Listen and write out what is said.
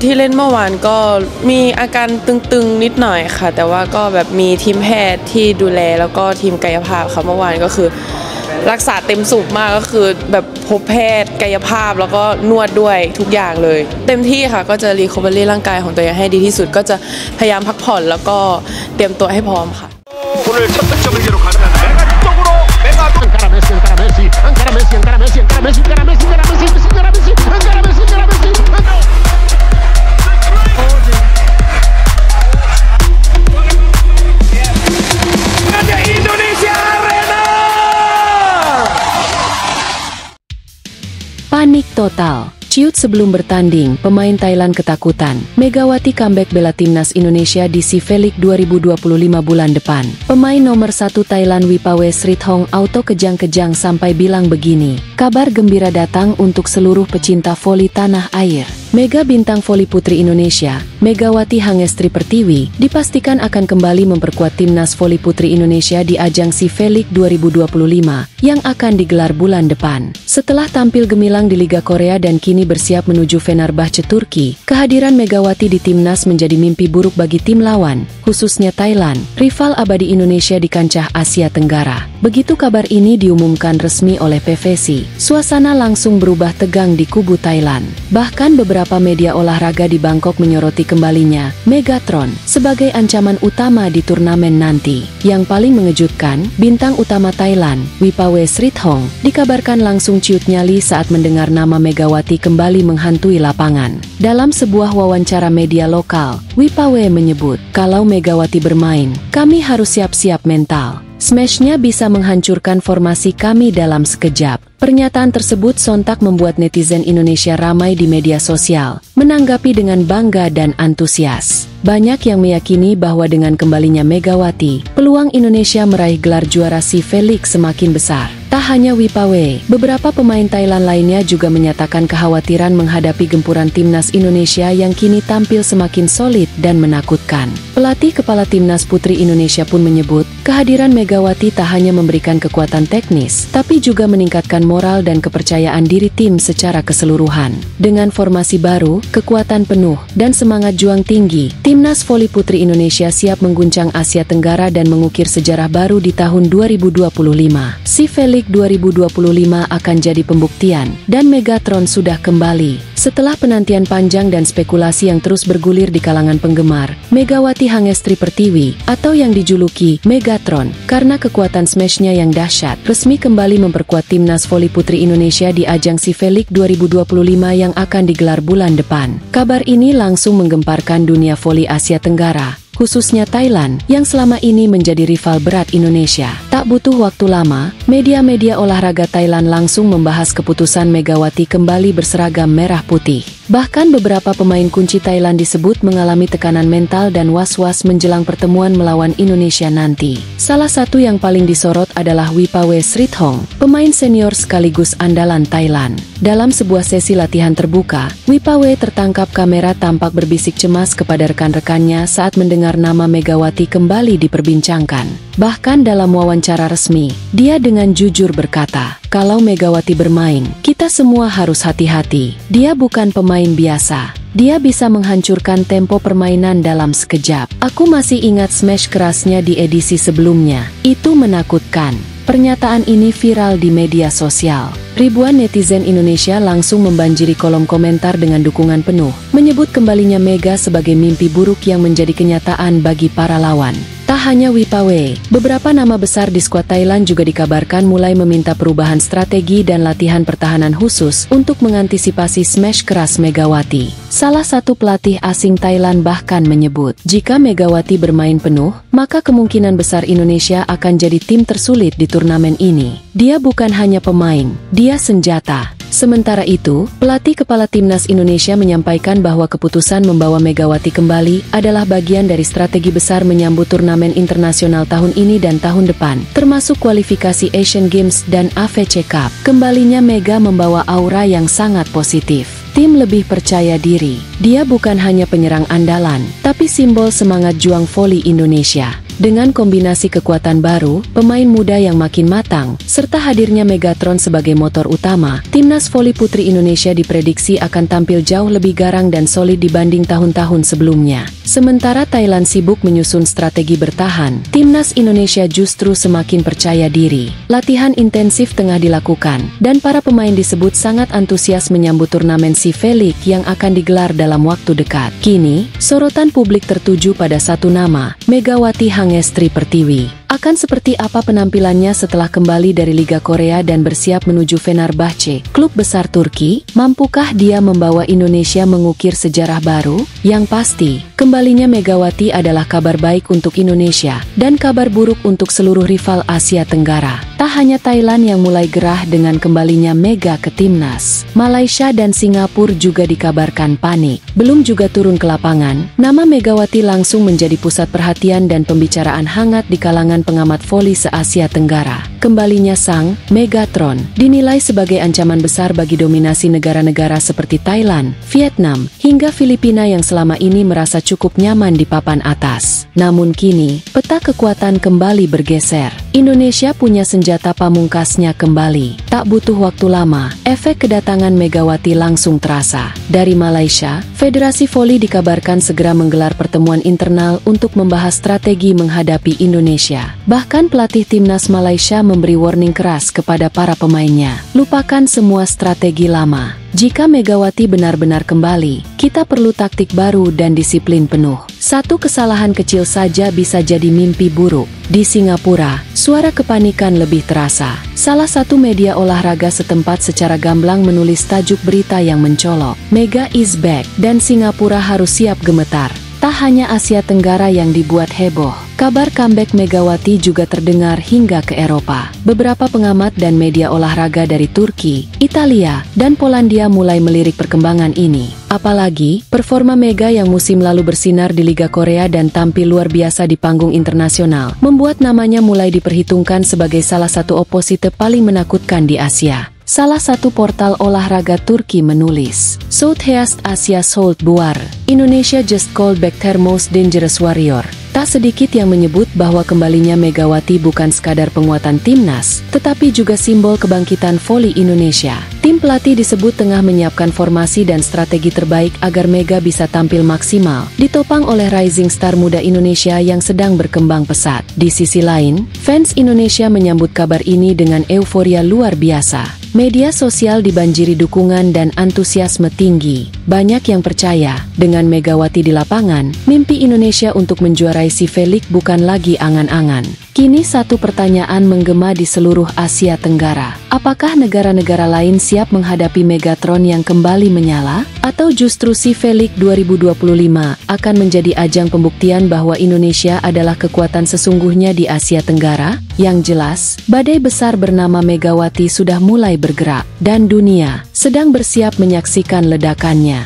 ที่เล่นเมื่อวานก็มีอาการตึงๆนิดหน่อยค่ะแต่ว่าก็แบบมีทีมแพทย์ที่ดูแลแล้วก็ทีมกายภาพค่ะเมื่อวานก็คือรักษาเต็มสูบมากก็คือแบบพบแพทย์กายภาพแล้วก็นวดด้วยทุกอย่างเลยเต็มที่ค่ะก็จะรีคัฟเวอรี่ร่างกายของตัวเองให้ดีที่สุดก็จะพยายามพักผ่อนแล้วก็เตรียมตัวให้พร้อมค่ะPanik total. Ciut sebelum bertanding, pemain Thailand ketakutan. Megawati comeback bela timnas Indonesia di SEA Felix 2025 bulan depan. Pemain nomor 1 Thailand Wipawe Srithong auto kejang-kejang sampai bilang begini. Kabar gembira datang untuk seluruh pecinta voli tanah air. Mega bintang voli putri Indonesia, Megawati Hangestri Pertiwi, dipastikan akan kembali memperkuat timnas voli putri Indonesia di ajang SEA Felix 2025 yang akan digelar bulan depan. Setelah tampil gemilang di Liga Korea dan kini bersiap menuju Fenerbahce Turki, kehadiran Megawati di timnas menjadi mimpi buruk bagi tim lawan, khususnya Thailand, rival abadi Indonesia di kancah Asia Tenggara. Begitu kabar ini diumumkan resmi oleh PVC, suasana langsung berubah tegang di kubu Thailand. Bahkan beberapa media olahraga di Bangkok menyoroti kembalinya Megatron sebagai ancaman utama di turnamen nanti. Yang paling mengejutkan, bintang utama Thailand, Wipawe Srithong, dikabarkan langsung ciut nyali saat mendengar nama Megawati kembali menghantui lapangan. Dalam sebuah wawancara media lokal, Wipawe menyebut, kalau Megawati bermain, kami harus siap-siap mental. Smashnya bisa menghancurkan formasi kami dalam sekejap. Pernyataan tersebut sontak membuat netizen Indonesia ramai di media sosial, menanggapi dengan bangga dan antusias. Banyak yang meyakini bahwa dengan kembalinya Megawati, peluang Indonesia meraih gelar juara SEA Felix semakin besar. Tak hanya Wipawe, beberapa pemain Thailand lainnya juga menyatakan kekhawatiran menghadapi gempuran timnas Indonesia yang kini tampil semakin solid dan menakutkan. Pelatih kepala timnas putri Indonesia pun menyebut, kehadiran Megawati tak hanya memberikan kekuatan teknis, tapi juga meningkatkan moral dan kepercayaan diri tim secara keseluruhan. Dengan formasi baru, kekuatan penuh, dan semangat juang tinggi, timnas voli putri Indonesia siap mengguncang Asia Tenggara dan mengukir sejarah baru di tahun 2025. SEA Felix 2025 akan jadi pembuktian, dan Megatron sudah kembali. Setelah penantian panjang dan spekulasi yang terus bergulir di kalangan penggemar, Megawati Hangestri Pertiwi, atau yang dijuluki Megatron, karena kekuatan smashnya yang dahsyat, resmi kembali memperkuat timnas voli putri Indonesia di ajang SEA Felix 2025 yang akan digelar bulan depan. Kabar ini langsung menggemparkan dunia voli Asia Tenggara, khususnya Thailand, yang selama ini menjadi rival berat Indonesia. Tak butuh waktu lama, media-media olahraga Thailand langsung membahas keputusan Megawati kembali berseragam merah putih. Bahkan beberapa pemain kunci Thailand disebut mengalami tekanan mental dan was-was menjelang pertemuan melawan Indonesia nanti. Salah satu yang paling disorot adalah Wipawe Srithong, pemain senior sekaligus andalan Thailand. Dalam sebuah sesi latihan terbuka, Wipawe tertangkap kamera tampak berbisik cemas kepada rekan-rekannya saat mendengar nama Megawati kembali diperbincangkan. Bahkan dalam wawancara resmi, dia dengan jujur berkata, kalau Megawati bermain, kita semua harus hati-hati. Dia bukan pemain biasa. Dia bisa menghancurkan tempo permainan dalam sekejap. Aku masih ingat smash kerasnya di edisi sebelumnya. Itu menakutkan. Pernyataan ini viral di media sosial. Ribuan netizen Indonesia langsung membanjiri kolom komentar dengan dukungan penuh, menyebut kembalinya Mega sebagai mimpi buruk yang menjadi kenyataan bagi para lawan. Tak hanya Wipawe, beberapa nama besar di skuad Thailand juga dikabarkan mulai meminta perubahan strategi dan latihan pertahanan khusus untuk mengantisipasi smash keras Megawati. Salah satu pelatih asing Thailand bahkan menyebut, jika Megawati bermain penuh, maka kemungkinan besar Indonesia akan jadi tim tersulit di turnamen ini. Dia bukan hanya pemain, dia senjata. Sementara itu, pelatih kepala timnas Indonesia menyampaikan bahwa keputusan membawa Megawati kembali adalah bagian dari strategi besar menyambut turnamen internasional tahun ini dan tahun depan, termasuk kualifikasi Asian Games dan AFC Cup. Kembalinya Mega membawa aura yang sangat positif. Tim lebih percaya diri. Dia bukan hanya penyerang andalan, tapi simbol semangat juang voli Indonesia. Dengan kombinasi kekuatan baru, pemain muda yang makin matang, serta hadirnya Megatron sebagai motor utama, timnas voli putri Indonesia diprediksi akan tampil jauh lebih garang dan solid dibanding tahun-tahun sebelumnya. Sementara Thailand sibuk menyusun strategi bertahan, timnas Indonesia justru semakin percaya diri. Latihan intensif tengah dilakukan, dan para pemain disebut sangat antusias menyambut turnamen SEA FELIC yang akan digelar dalam waktu dekat. Kini, sorotan publik tertuju pada satu nama, Megawati Hangestri Pertiwi. Akan seperti apa penampilannya setelah kembali dari Liga Korea dan bersiap menuju Fenerbahce, klub besar Turki? Mampukah dia membawa Indonesia mengukir sejarah baru? Yang pasti, kembalinya Megawati adalah kabar baik untuk Indonesia, dan kabar buruk untuk seluruh rival Asia Tenggara. Tak hanya Thailand yang mulai gerah dengan kembalinya Mega ke timnas, Malaysia dan Singapura juga dikabarkan panik. Belum juga turun ke lapangan, nama Megawati langsung menjadi pusat perhatian dan pembicaraan hangat di kalangan pengamat voli se-Asia Tenggara. Kembalinya sang Megatron dinilai sebagai ancaman besar bagi dominasi negara-negara seperti Thailand, Vietnam, hingga Filipina yang selama ini merasa cukup nyaman di papan atas. Namun kini, peta kekuatan kembali bergeser. Indonesia punya senjata pamungkasnya kembali. Tak butuh waktu lama, efek kedatangan Megawati langsung terasa. Dari Malaysia, Federasi Voli dikabarkan segera menggelar pertemuan internal untuk membahas strategi menghadapi Indonesia. Bahkan pelatih timnas Malaysia memberi warning keras kepada para pemainnya. Lupakan semua strategi lama. Jika Megawati benar-benar kembali, kita perlu taktik baru dan disiplin penuh. Satu kesalahan kecil saja bisa jadi mimpi buruk. Di Singapura, suara kepanikan lebih terasa. Salah satu media olahraga setempat secara gamblang menulis tajuk berita yang mencolok, "Mega is back," dan Singapura harus siap gemetar. Tak hanya Asia Tenggara yang dibuat heboh, kabar comeback Megawati juga terdengar hingga ke Eropa. Beberapa pengamat dan media olahraga dari Turki, Italia, dan Polandia mulai melirik perkembangan ini. Apalagi, performa Mega yang musim lalu bersinar di Liga Korea dan tampil luar biasa di panggung internasional, membuat namanya mulai diperhitungkan sebagai salah satu oposite paling menakutkan di Asia. Salah satu portal olahraga Turki menulis, "Southeast Asia sold Buar, Indonesia just called back their most dangerous warrior." Tak sedikit yang menyebut bahwa kembalinya Megawati bukan sekadar penguatan timnas, tetapi juga simbol kebangkitan voli Indonesia. Tim pelatih disebut tengah menyiapkan formasi dan strategi terbaik agar Mega bisa tampil maksimal, ditopang oleh rising star muda Indonesia yang sedang berkembang pesat. Di sisi lain, fans Indonesia menyambut kabar ini dengan euforia luar biasa. Media sosial dibanjiri dukungan dan antusiasme tinggi. Banyak yang percaya, dengan Megawati di lapangan, mimpi Indonesia untuk menjuarai SEA FELIC bukan lagi angan-angan. Kini satu pertanyaan menggema di seluruh Asia Tenggara. Apakah negara-negara lain siap menghadapi Megatron yang kembali menyala? Atau justru SEA FELIC 2025 akan menjadi ajang pembuktian bahwa Indonesia adalah kekuatan sesungguhnya di Asia Tenggara? Yang jelas, badai besar bernama Megawati sudah mulai bergerak, dan dunia sedang bersiap menyaksikan ledakannya.